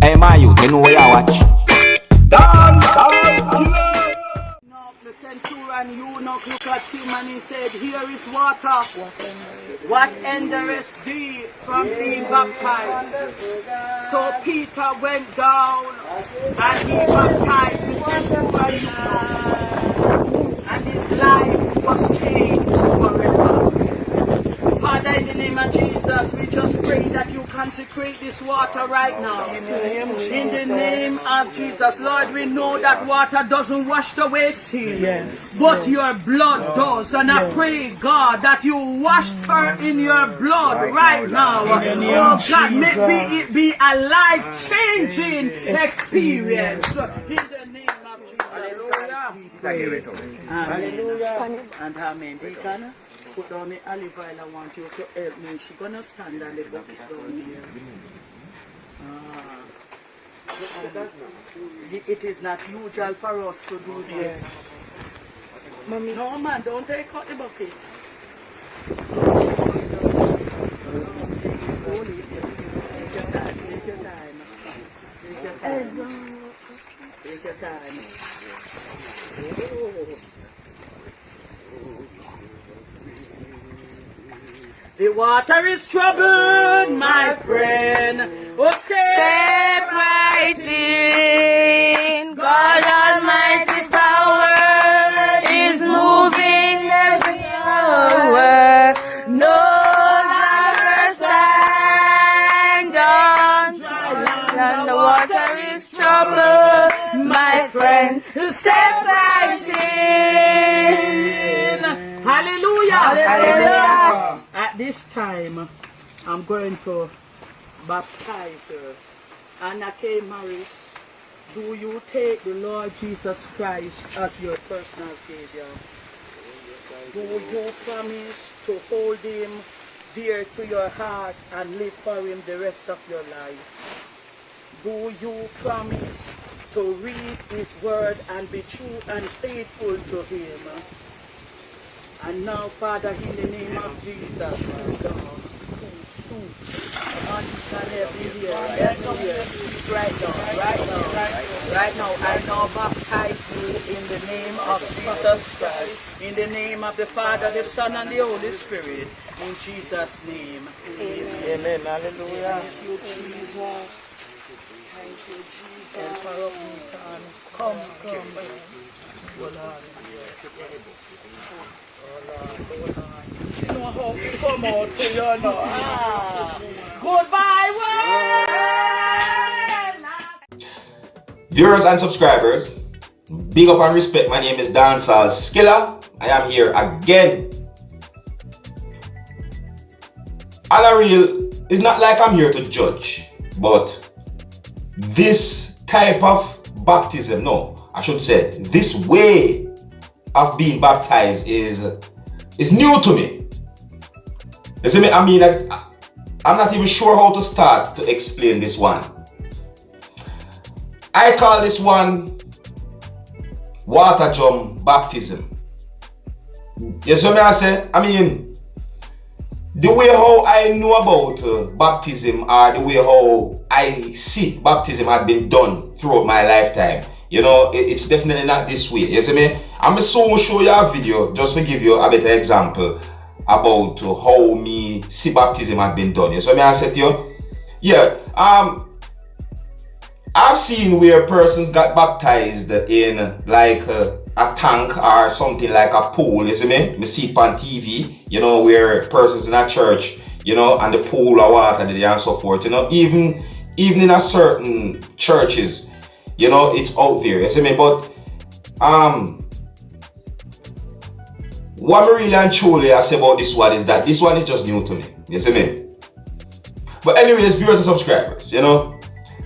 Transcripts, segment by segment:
Hey, my youth, you know where you watch? Dancehall. No, the centurion eunuch looked at him and he said, here is water. What hindereth thee from being baptized? So Peter went down and he baptized the centurion eunuch. And his life was changed forever. Father, in the name of Jesus, we just pray that you consecrate this water right now. In the name of Jesus. Lord, we know that water doesn't wash away sin, but your blood does. And I pray, God, that you washed her in your blood right now. Oh God, may it be a life-changing experience. In the name of Jesus. Hallelujah. And amen. Deacon, put down the olive oil. I want you to help me. She's gonna stand and let it down here. It is not usual for us to do this. Mommy. No man, don't take out the bucket. Slowly. Take your time. Take your time. Take your time. Take your time. Oh. The water is troubled, my friend. Oh, Step right in. God Almighty power is moving every hour. No longer stand on dry land, and the water is troubled, my friend. Step right in. Hallelujah. Hallelujah. At this time, I'm going to baptize her. Anna K. Morris, do you take the Lord Jesus Christ as your personal Savior? Do you promise to hold Him dear to your heart and live for Him the rest of your life? Do you promise to read His Word and be true and faithful to Him? And now, Father, in the name of Jesus, right now, I now baptize you in the name of Jesus Christ, in the name of the Father, the Son, and the Holy Spirit, in Jesus' name. Amen. Amen. Hallelujah. Thank you, Jesus. Thank you, Jesus. Come. Oh, Lord. Yes. You know how we come out to you now. Goodbye, world! Viewers and subscribers, big up and respect. My name is Seriousskilla. I am here again. And it's not like I'm here to judge, but this type of baptism, no, I should say, this way of being baptized is new to me. You see me? I mean, I'm not even sure how to start to explain this one. I call this one water drum baptism. You see me? I mean, the way how I know about baptism, or the way how I see baptism had been done throughout my lifetime, you know, it's definitely not this way. You see me? I'm so show you a video just to give you a better example about how me see baptism had been done. You see me? I said to you, yeah, I've seen where persons got baptized in like a tank or something like a pool. You see me? Me see it on TV. You know, where persons in a church, you know, and the pool of water there and so forth. You know, even in a certain churches, you know, it's out there. You see me? But what I really and truly I say about this one is that this one is just new to me. You see me? But anyways, viewers and subscribers, you know,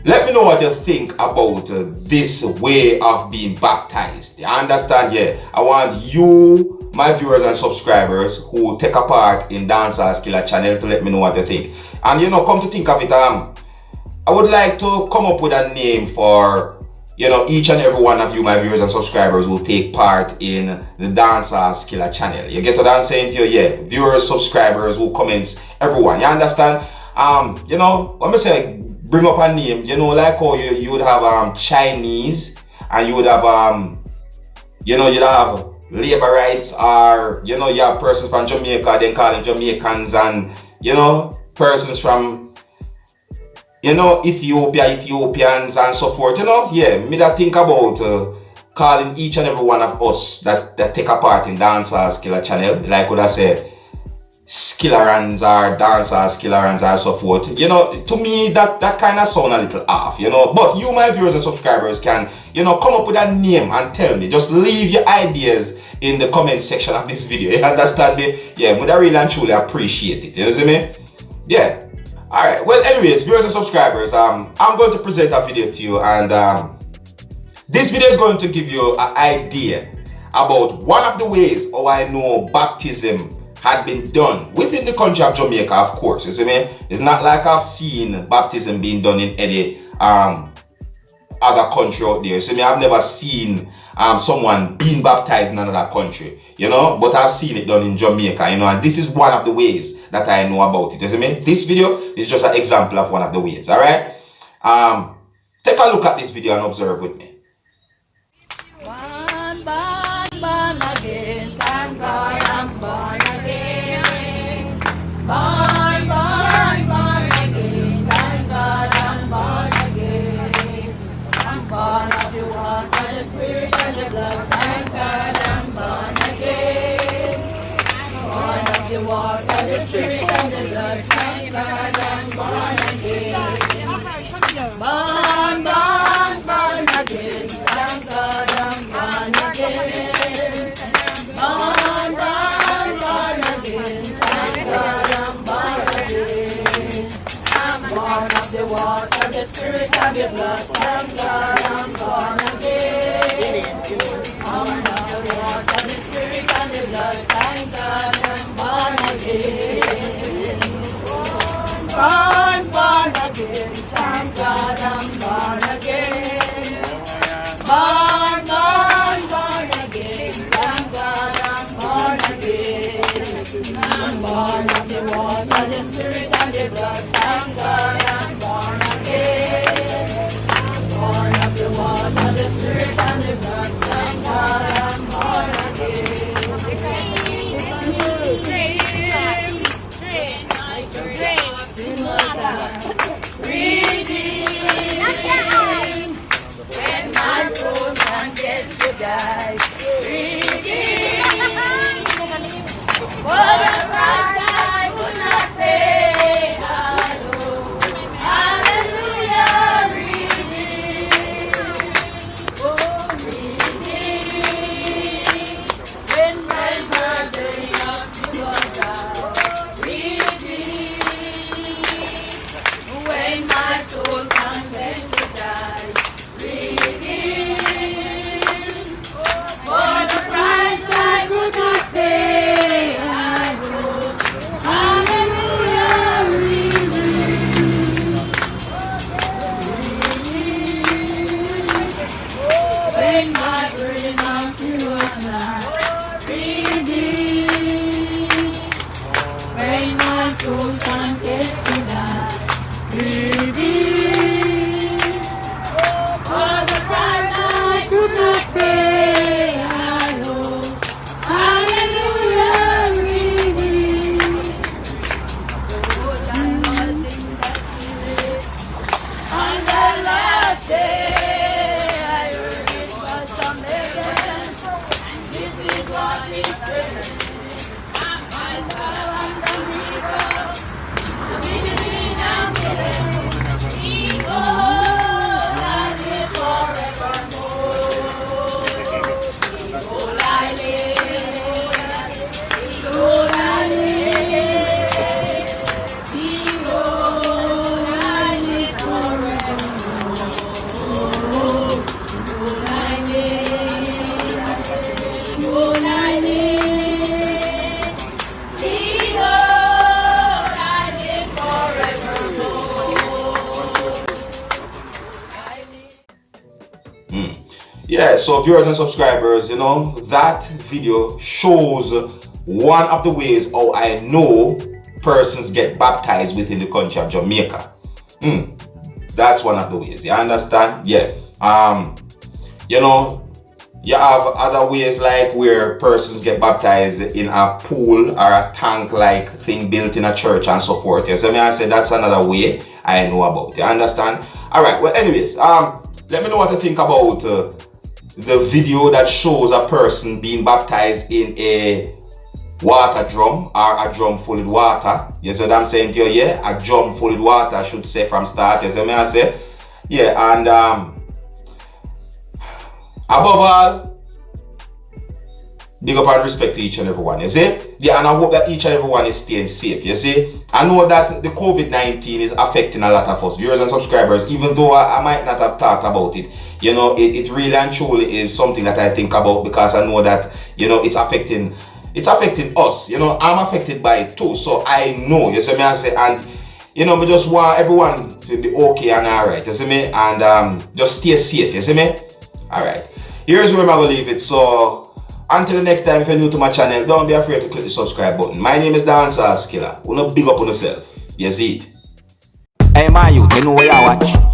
let me know what you think about this way of being baptized. You understand? Yeah, I want you, my viewers and subscribers who take a part in Dancehall channel, to let me know what you think. And you know, come to think of it, I would like to come up with a name for, you know, each and every one of you, my viewers and subscribers, will take part in the Dancehall channel. You get what I'm saying to you? Yeah, viewers, subscribers, who comments, everyone. You understand? You know, let me say, bring up a name, you know, like how you would have Chinese, and you would have you know, you'd have labor rights, or you know, you have persons from Jamaica, then call them Jamaicans, and you know, persons from, you know, Ethiopians and so forth, you know. Yeah, me that think about calling each and every one of us that take a part in Dancehall Skilla channel, like what I say, Skillarans or Dancehall Skillarans or so forth. You know, to me that kind of sound a little off, you know. But you, my viewers and subscribers, can, you know, come up with a name and tell me. Just leave your ideas in the comment section of this video. You understand me? Yeah, but I really and truly appreciate it. You see me? Yeah. Alright, well, anyways, viewers and subscribers, I'm going to present a video to you, and this video is going to give you an idea about one of the ways how I know baptism had been done within the country of Jamaica, of course. You see me? It's not like I've seen baptism being done in any other country out there. You see me? I've never seen someone being baptized in another country, you know, but I've seen it done in Jamaica, you know, and this is one of the ways that I know about it. You see me? This video is just an example of one of the ways. All right, take a look at this video and observe with me. Born again, thank God I'm born again. Born again, thank God I'm born again. I'm born of the water, the spirit and the blood, thank God I'm born again. Born of the water, the spirit and the blood, thank God I'm born again. Born again, thank God I'm born again. Born again, thank God I'm born again. I'm born of the water, the spirit and the blood, thank God I'm born again. Born of the water, the spirit and the blood, thank God I'm born again. Born again, thank God I'm born again. Born again, thank God I'm born again. I'm born of the water, the spirit and the blood, thank God I'm born again. Born of the water, the spirit and the blood, thank God I'm born again. When my soul can get to die, redeemed. For the price I would not pay, hallelujah, redeemed. Oh, redeemed. When my burden of you was down, redeemed. When my soul can get to die, redeemed. For the price I could not pay, I know. Hallelujah, redeemed. When my burden of you was not, redeemed. When my soul can get to die, redeemed. For the price I could not pay, I know. Hallelujah, redeemed. On the last day, I heard it was from heaven. This is what it says. I saw on the river, living out there. Behold, I live forevermore. Behold, I live. Behold, I live. Behold, I live forevermore. Behold, I live. Behold, I live. Behold, I live forevermore. Yeah, so viewers and subscribers, you know, that video shows one of the ways how I know persons get baptized within the country of Jamaica. That's one of the ways. You understand? Yeah. You know, you have other ways like where persons get baptized in a pool or a tank like thing built in a church and so forth. You see me? I say that's another way I know about. You understand? Alright, well anyways, let me know what you think about the video that shows a person being baptized in a water drum or a drum full with water. You see what I'm saying to you? Yeah, a drum full with water, I should say from start. You see me? I say? Yeah, and above all, big up and respect to each and every one, you see? Yeah, and I hope that each and every one is staying safe, you see? I know that the COVID-19 is affecting a lot of us, viewers and subscribers, even though I might not have talked about it. You know, it really and truly is something that I think about because I know that, you know, it's affecting us. You know, I'm affected by it too, so I know, you see me? I say, and you know, we just want everyone to be okay and alright, you see me? And just stay safe, you see me? Alright. Here's where I'm gonna leave it. So until the next time, if you're new to my channel, don't be afraid to click the subscribe button. My name is Dancehall. Wanna big up on yourself. You see it? Hey, my youth, you know where you watch.